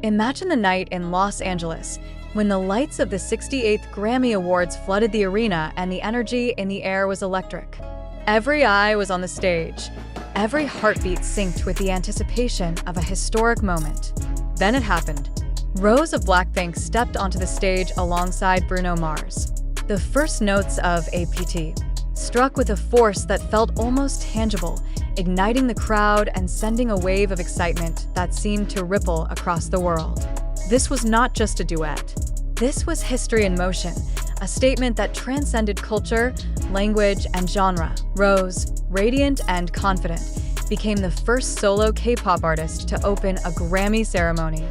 Imagine the night in Los Angeles, when the lights of the 68th Grammy Awards flooded the arena and the energy in the air was electric. Every eye was on the stage. Every heartbeat synced with the anticipation of a historic moment. Then it happened. Rosé of BLACKPINK stepped onto the stage alongside Bruno Mars. The first notes of APT struck with a force that felt almost tangible, igniting the crowd and sending a wave of excitement that seemed to ripple across the world. This was not just a duet. This was history in motion, a statement that transcended culture, language, and genre. Rosé, radiant and confident, became the first solo K-pop artist to open a Grammy ceremony.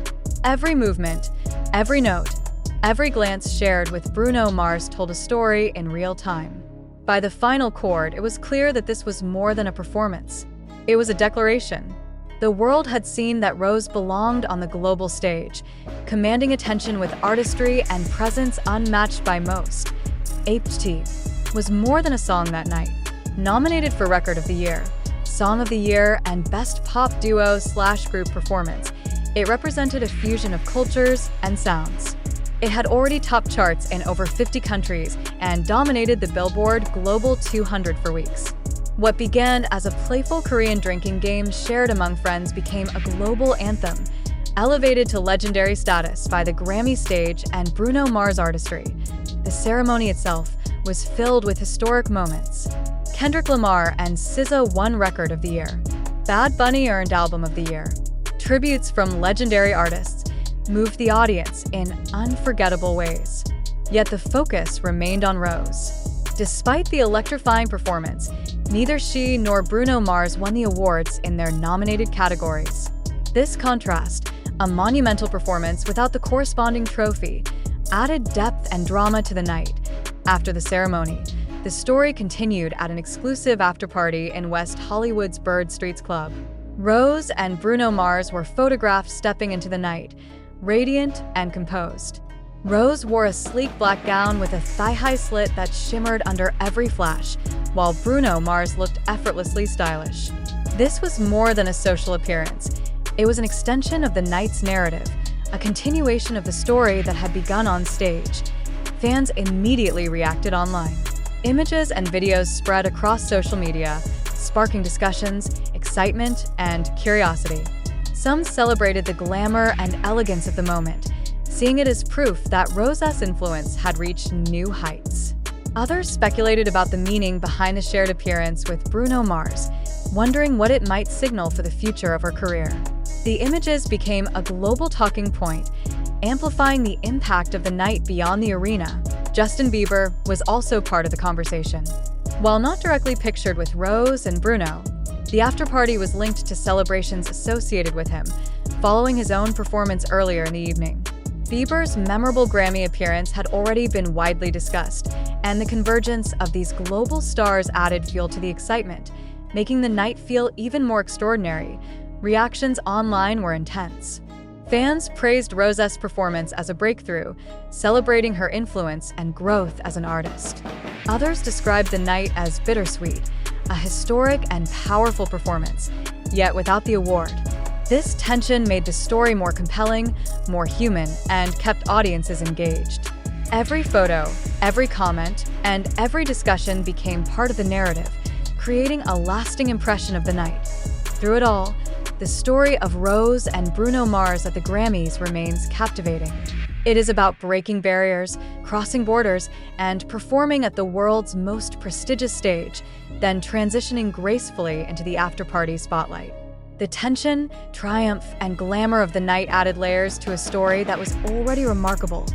Every movement, every note, every glance shared with Bruno Mars told a story in real time. By the final chord, it was clear that this was more than a performance. It was a declaration. The world had seen that Rosé belonged on the global stage, commanding attention with artistry and presence unmatched by most. APT was more than a song that night. Nominated for Record of the Year, Song of the Year, and Best Pop Duo/Group Performance, it represented a fusion of cultures and sounds. It had already topped charts in over 50 countries and dominated the Billboard Global 200 for weeks. What began as a playful Korean drinking game shared among friends became a global anthem, elevated to legendary status by the Grammy stage and Bruno Mars artistry. The ceremony itself was filled with historic moments. Kendrick Lamar and SZA won Record of the Year. Bad Bunny earned Album of the Year. Tributes from legendary artists moved the audience in unforgettable ways. Yet the focus remained on Rosé. Despite the electrifying performance, neither she nor Bruno Mars won the awards in their nominated categories. This contrast, a monumental performance without the corresponding trophy, added depth and drama to the night. After the ceremony, the story continued at an exclusive after-party in West Hollywood's Bird Streets Club. Rosé and Bruno Mars were photographed stepping into the night, radiant and composed. Rosé wore a sleek black gown with a thigh-high slit that shimmered under every flash, while Bruno Mars looked effortlessly stylish. This was more than a social appearance. It was an extension of the night's narrative, a continuation of the story that had begun on stage. Fans immediately reacted online. Images and videos spread across social media, sparking discussions, excitement, and curiosity. Some celebrated the glamour and elegance of the moment, seeing it as proof that Rosé's influence had reached new heights. Others speculated about the meaning behind the shared appearance with Bruno Mars, wondering what it might signal for the future of her career. The images became a global talking point, amplifying the impact of the night beyond the arena. Justin Bieber was also part of the conversation. While not directly pictured with Rosé and Bruno, the after-party was linked to celebrations associated with him, following his own performance earlier in the evening. Bieber's memorable Grammy appearance had already been widely discussed, and the convergence of these global stars added fuel to the excitement, making the night feel even more extraordinary. Reactions online were intense. Fans praised Rosé's performance as a breakthrough, celebrating her influence and growth as an artist. Others described the night as bittersweet, a historic and powerful performance, yet without the award. This tension made the story more compelling, more human, and kept audiences engaged. Every photo, every comment, and every discussion became part of the narrative, creating a lasting impression of the night. Through it all, the story of Rosé and Bruno Mars at the Grammys remains captivating. It is about breaking barriers, crossing borders, and performing at the world's most prestigious stage, then transitioning gracefully into the after-party spotlight. The tension, triumph, and glamour of the night added layers to a story that was already remarkable.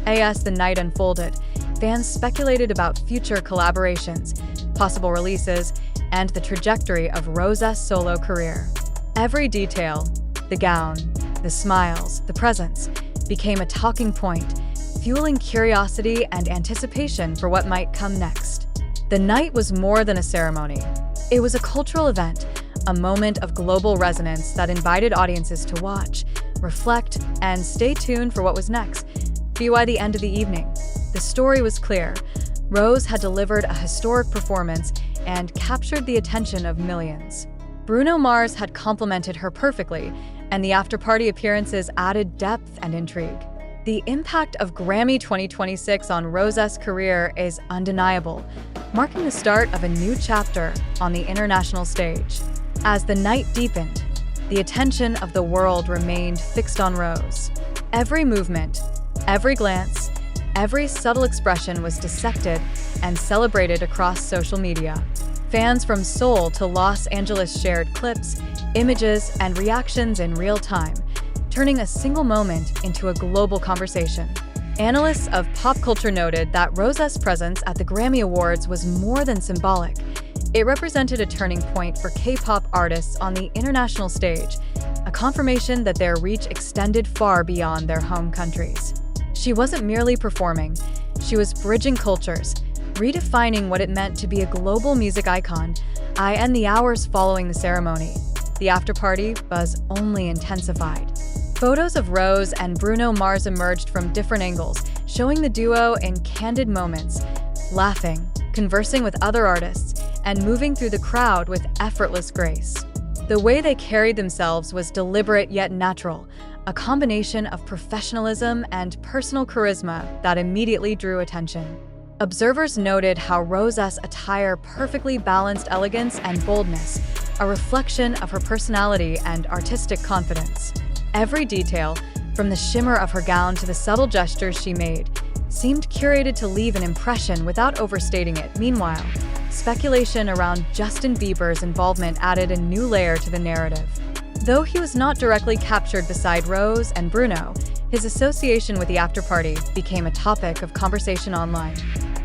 As the night unfolded, fans speculated about future collaborations, possible releases, and the trajectory of Rosé's solo career. Every detail, the gown, the smiles, the presence, became a talking point, fueling curiosity and anticipation for what might come next. The night was more than a ceremony. It was a cultural event, a moment of global resonance that invited audiences to watch, reflect, and stay tuned for what was next. By the end of the evening, the story was clear. Rosé had delivered a historic performance and captured the attention of millions. Bruno Mars had complemented her perfectly, and the after-party appearances added depth and intrigue. The impact of Grammy 2026 on Rosé's career is undeniable, marking the start of a new chapter on the international stage. As the night deepened, the attention of the world remained fixed on Rose. Every movement, every glance, every subtle expression was dissected and celebrated across social media. Fans from Seoul to Los Angeles shared clips, images, and reactions in real time, turning a single moment into a global conversation. Analysts of pop culture noted that Rosé's presence at the Grammy Awards was more than symbolic. It represented a turning point for K-pop artists on the international stage, a confirmation that their reach extended far beyond their home countries. She wasn't merely performing, she was bridging cultures, redefining what it meant to be a global music icon. In the hours following the ceremony, the after-party buzz only intensified. Photos of Rose and Bruno Mars emerged from different angles, showing the duo in candid moments, laughing, conversing with other artists, and moving through the crowd with effortless grace. The way they carried themselves was deliberate yet natural, a combination of professionalism and personal charisma that immediately drew attention. Observers noted how Rosé's attire perfectly balanced elegance and boldness, a reflection of her personality and artistic confidence. Every detail, from the shimmer of her gown to the subtle gestures she made, seemed curated to leave an impression without overstating it. Meanwhile, speculation around Justin Bieber's involvement added a new layer to the narrative. Though he was not directly captured beside Rose and Bruno, his association with the after-party became a topic of conversation online.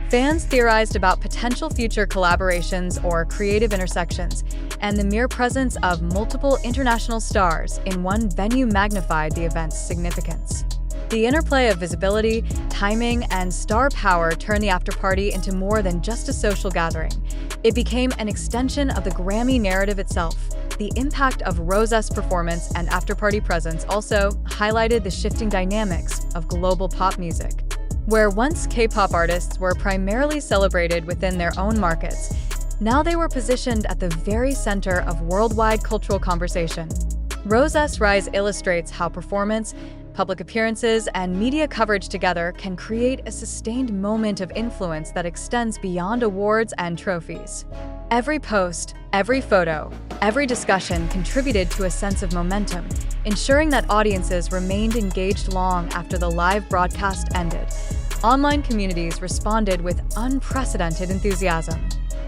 Fans theorized about potential future collaborations or creative intersections, and the mere presence of multiple international stars in one venue magnified the event's significance. The interplay of visibility, timing, and star power turned the after-party into more than just a social gathering. It became an extension of the Grammy narrative itself. The impact of Rosé's performance and after-party presence also highlighted the shifting dynamics of global pop music. Where once K-pop artists were primarily celebrated within their own markets, now they were positioned at the very center of worldwide cultural conversation. Rosé's rise illustrates how performance, public appearances, and media coverage together can create a sustained moment of influence that extends beyond awards and trophies. Every post, every photo, every discussion contributed to a sense of momentum, ensuring that audiences remained engaged long after the live broadcast ended. Online communities responded with unprecedented enthusiasm.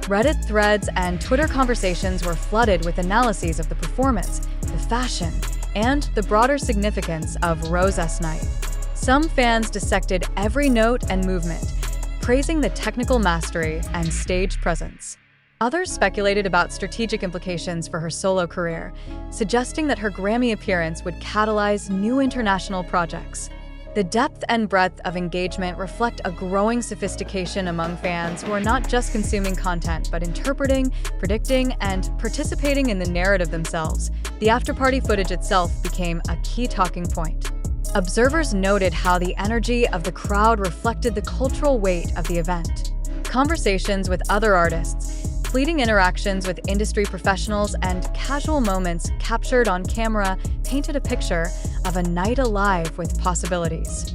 Reddit threads and Twitter conversations were flooded with analyses of the performance, the fashion, and the broader significance of Rosé's night. Some fans dissected every note and movement, praising the technical mastery and stage presence. Others speculated about strategic implications for her solo career, suggesting that her Grammy appearance would catalyze new international projects. The depth and breadth of engagement reflect a growing sophistication among fans who are not just consuming content but interpreting, predicting, and participating in the narrative themselves. The after-party footage itself became a key talking point. Observers noted how the energy of the crowd reflected the cultural weight of the event. Conversations with other artists, fleeting interactions with industry professionals, and casual moments captured on camera painted a picture of a night alive with possibilities.